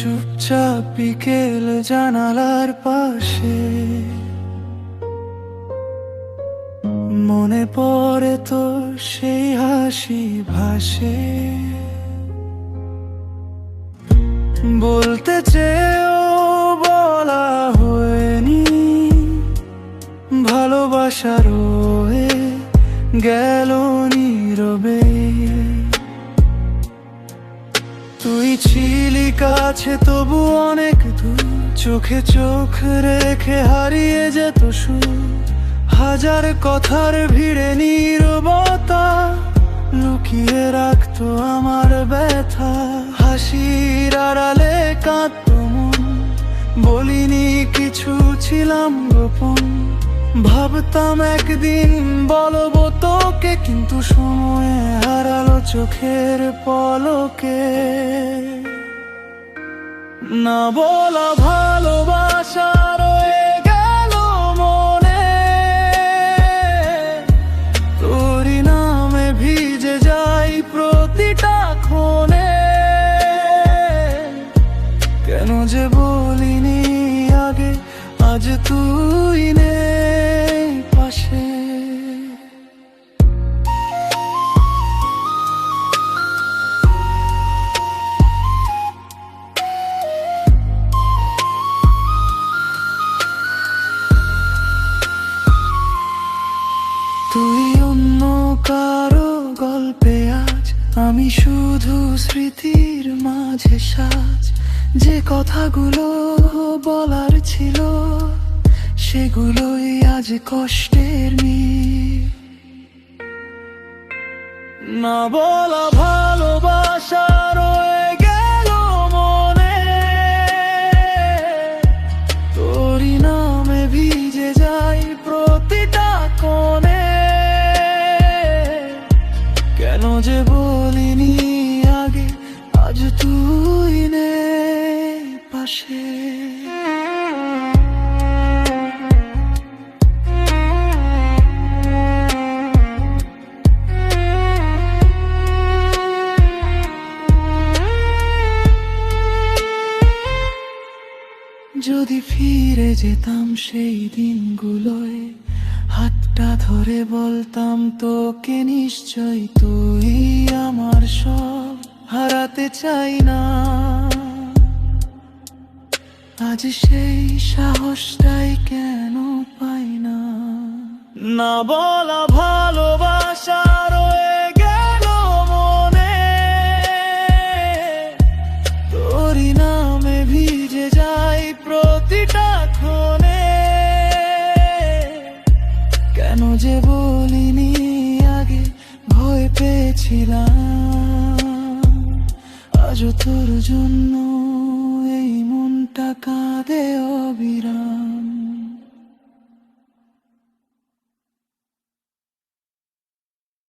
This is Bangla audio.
চুপচাপ বিকেল জানালার পাশে, মনে পড়ে তো সেই হাসি ভাসে। বলতে চেয়েও বলা হয়নি, ভালোবাসা রয়ে গেল নীরবে। তুই ছিলি কাছে তবু অনেক দূর, চোখে চোখ রেখে হারিয়ে যেত সুর। হাজার কথার ভিড়ে নীরবতা লুকিয়ে রাখতো আমার ব্যথা। হাসির আড়ালে কাঁদতো মন, বলিনি কিছু, ছিলাম গোপন। ভাবতাম একদিন বলবো তোকে, কিন্তু সময়ে হারালো চোখের পলকে। না বলা ভালোবাসা রয়ে গেল মনে, তোরই নামে ভিজে যাই প্রতিটা ক্ষণে। কেন যে বলিনি আগে, আজ তুই নেই পাশে। তুই অন্য কারো গল্পে আজ, আমি শুধু স্মৃতির মাঝে সাজ। যে কথাগুলো বলার ছিল সেগুলোই আজ কষ্টের নীড়। না বলা ভালোবাসা রয়ে গেল মনে, তোরই নামে ভিজে যাই প্রতিটা কোণে। কেন যে বলিনি আগে, আজ তুই নেই পাশে। যদি ফিরে যেতাম সেই দিনগুলোয়, হাতটা ধরে বলতাম তোকে নিশ্চয়, তুই আমার সব, হারাতে চাই না। আজ সেই সাহসটাই কেন পাই না। না বলা ভালোবাসা রয়ে গেল মনে, তোরই নামে ভিজে যাই প্রতিটা ক্ষণে। কেন যে বলিনি আগে, ভয় পেয়েছিলাম আজও তোর জন্য